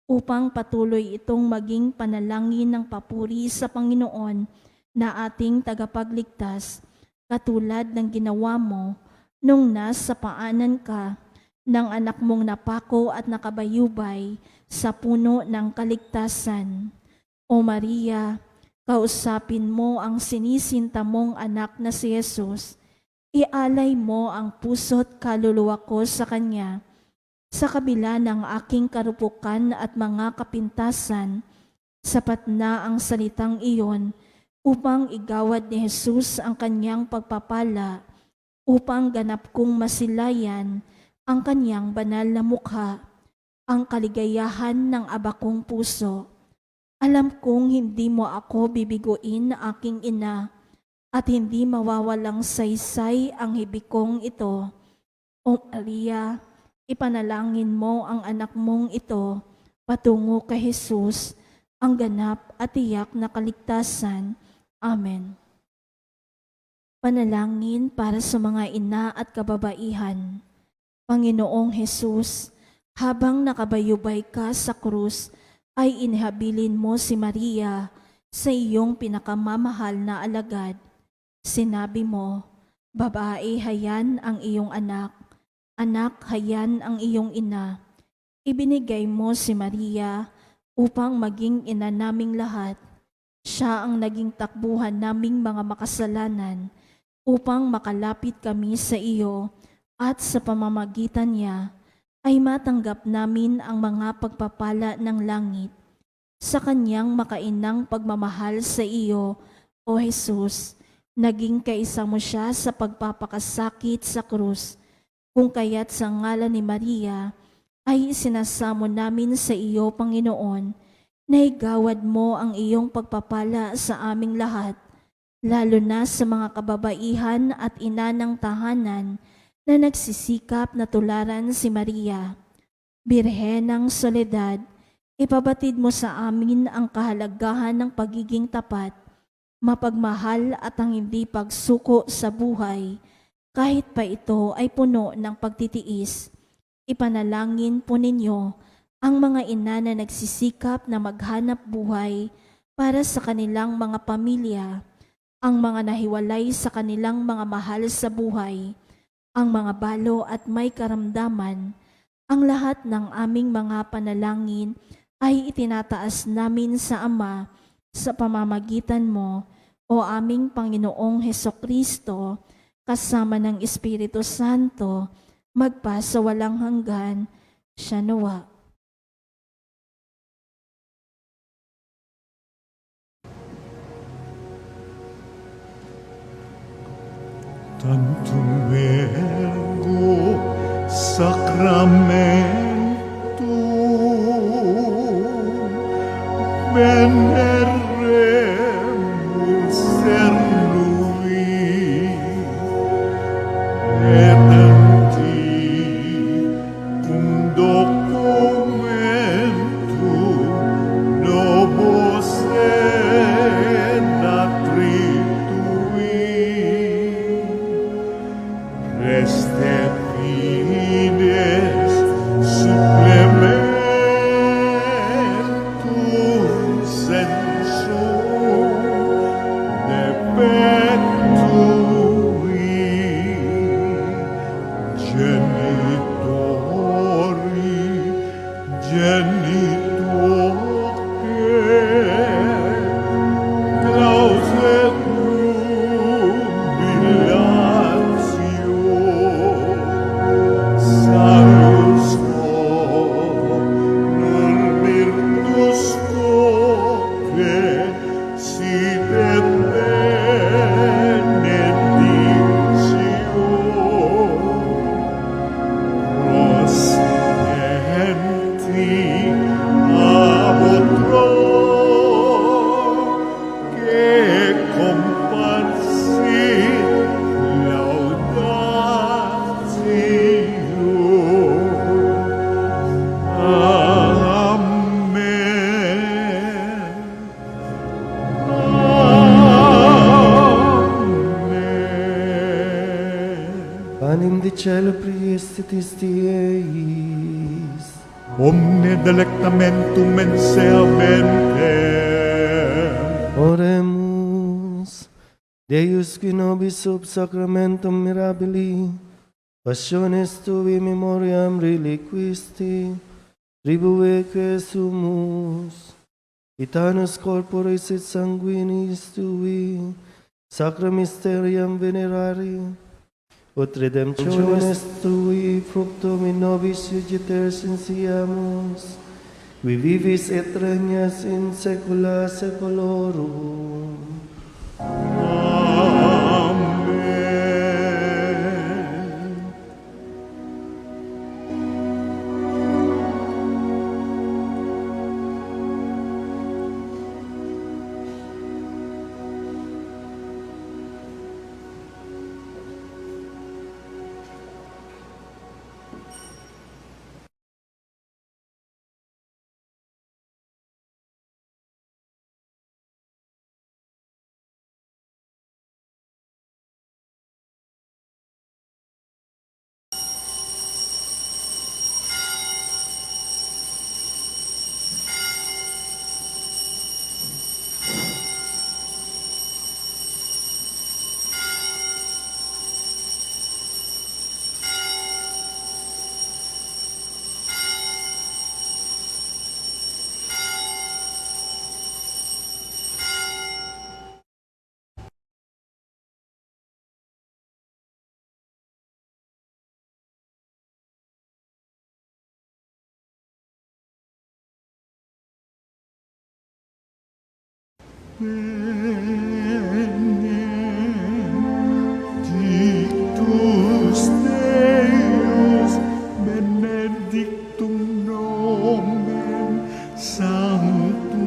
upang patuloy itong maging panalangin ng papuri sa Panginoon na ating tagapagligtas, katulad ng ginawa mo nung nasa paanan ka ng anak mong napako at nakabayubay sa puno ng kaligtasan. O Maria, kausapin mo ang sinisinta mong anak na si Jesus, ialay mo ang puso't kaluluwa ko sa Kanya. Sa kabila ng aking karupukan at mga kapintasan, sapat na ang salitang iyon upang igawad ni Jesus ang Kanyang pagpapala, upang ganap kong masilayan ang Kanyang banal na mukha, ang kaligayahan ng abakong puso. Alam kong hindi mo ako bibiguin, aking ina, at hindi mawawalang saysay ang hibikong ito. O Maria, ipanalangin mo ang anak mong ito patungo kay Jesus, ang ganap at tiyak na kaligtasan. Amen. Panalangin para sa mga ina at kababaihan. Panginoong Jesus, habang nakabayubay ka sa krus, ay inihabilin mo si Maria sa iyong pinakamamahal na alagad. Sinabi mo, babae, hayan ang iyong anak, anak, hayan ang iyong ina. Ibinigay mo si Maria upang maging ina naming lahat. Siya ang naging takbuhan naming mga makasalanan upang makalapit kami sa iyo, at sa pamamagitan niya ay matanggap namin ang mga pagpapala ng langit. Sa kanyang makainang pagmamahal sa iyo, O Jesus, naging kaisa mo siya sa pagpapakasakit sa krus, kung kaya't sa ngalan ni Maria ay sinasamo namin sa iyo, Panginoon, Naigawad mo ang iyong pagpapala sa aming lahat, lalo na sa mga kababaihan at ina ng tahanan na nagsisikap na tularan si Maria. Birhen ng Soledad, ipabatid mo sa amin ang kahalagahan ng pagiging tapat, mapagmahal at ang hindi pagsuko sa buhay, kahit pa ito ay puno ng pagtitiis. Ipanalangin po ninyo ang mga ina na nagsisikap na maghanap buhay para sa kanilang mga pamilya, ang mga nahiwalay sa kanilang mga mahal sa buhay, ang mga balo at may karamdaman. Ang lahat ng aming mga panalangin ay itinataas namin sa Ama sa pamamagitan mo, o aming Panginoong Hesukristo, kasama ng Espiritu Santo, magpa sa walang hanggan. Siya nawa. Tantum ergo sacramentum veneremus cernui et anticum documentum nobis Restet fides supplementum sensum defectui genitorque clausetum bilatio salus non virtus quoque sit et benedictio prosidenti a votro que comparsit laudatio. Amen. Amen. Panem de cielo priestitis Dieis. Omne delectamentum mensea ventem. Oremus. Deus qui nobis sub sacramentum mirabili, passiones tui memoriam reliquisti, tribueque sumus, itanus corporis et sanguinis tui, sacra mysterium venerari, ut redemptionis tui fructum in nobis iugiter sensiamus, qui vivis et regnas in saecula saeculorum. Amen. Benedictus Deus, benedictum nomen sanctum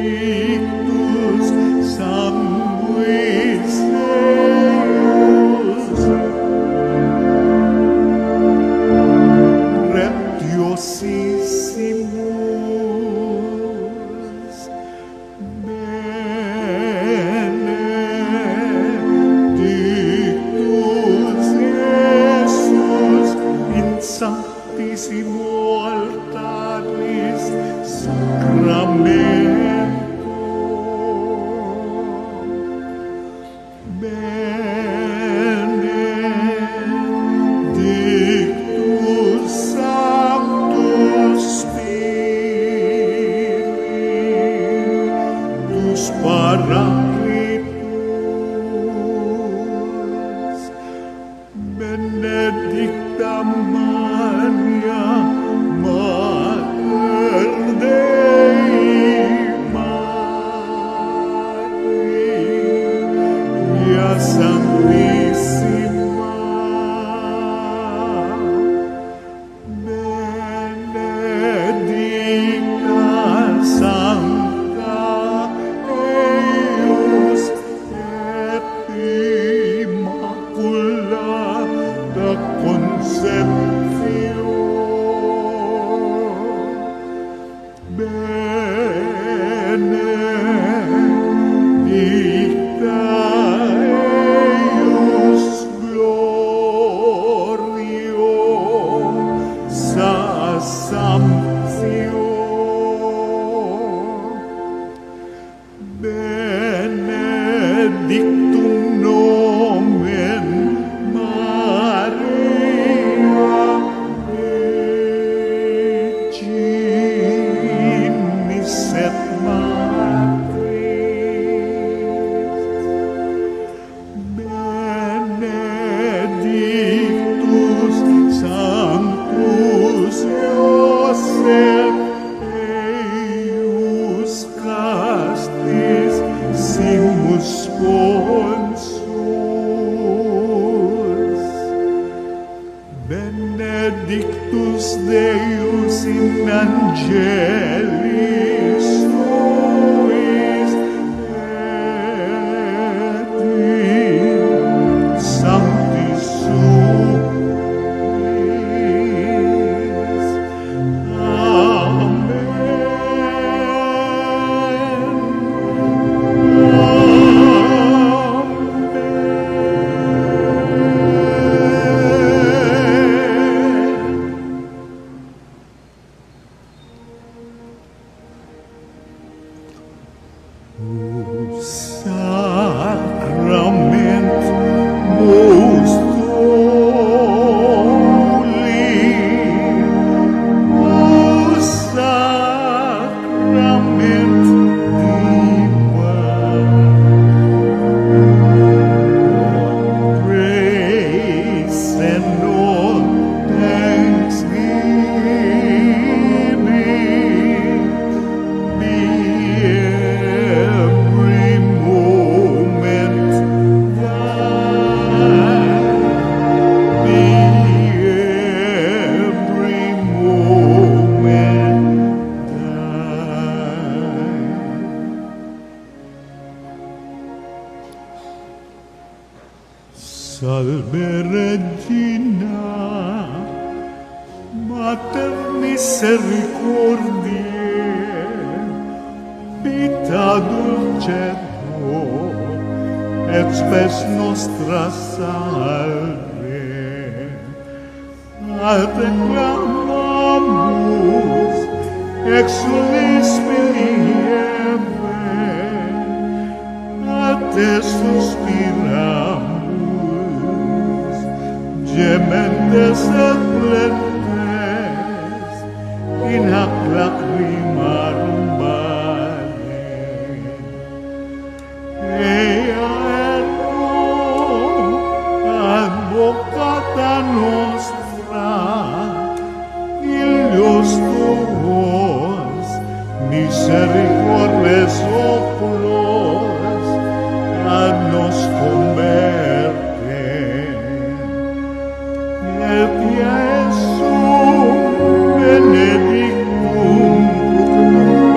Benedictus sanguis eius, Retiosissimus, Benedictus Iesus in sanctissimo altaris sacramentum, Benedictus Sanctus Spiritus Paracletus, Benedicta Maria, Mater Dei, Maria Sanctissima, Benedicta Sancta eius et Immaculata Conception, Benedicta eius gloriosa Assumption, Benedictum nomen Maria Virginis et Matris, Benedictus Sanctus Iosef eius castis simus consus, Benedictus Deus in angelis suis et in sanctis suis. Sacrament most holy, O sacrament divine, praise and all thanksgiving be every moment thine, be every moment thine. Salve Regina, Mater misericordiae, vita dulcedo, et spes nostra salve. A te clamamus, exulis piliebe, a te suspiramus, gementes et plentes, in hac lacrimarum vale. Ea ergo advocata nostra, Ilios tuos, misericordes oculos, ad nos converte. Et Iesum benedictum fructum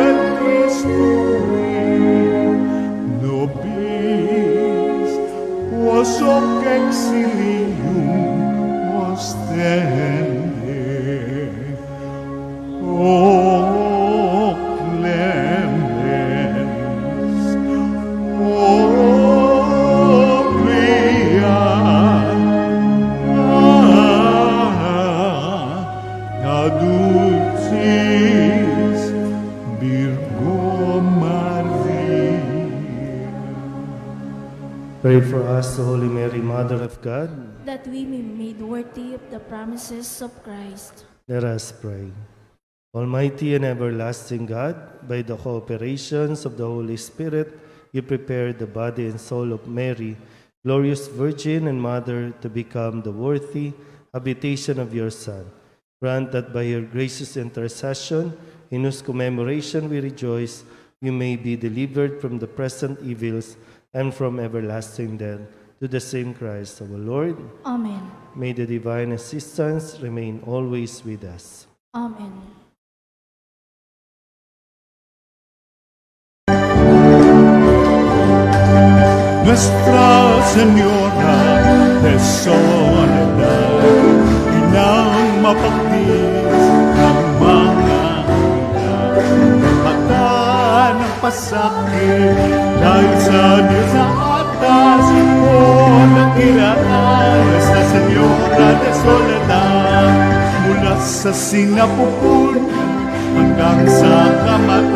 Pray for us, O Holy Mary, Mother of God. that we may be made worthy of the promises of Christ. Let us pray. Almighty and everlasting God, by the cooperations of the Holy Spirit, you prepared the body and soul of Mary, glorious Virgin and Mother, to become the worthy habitation of your Son. Grant that by your gracious intercession, in whose commemoration we rejoice, we may be delivered from the present evils and from everlasting death. To the same Christ our Lord. Amen. May the divine assistance remain always with us. Amen. Nuestra Señora de Soledad, inang mapagdis ng mga ilan. Mata ng pasakit, dahil sa Diyos sa atas, o nakilaan. Nuestra Señora de Soledad, mula sa sinapupunan hanggang sa kamatayan.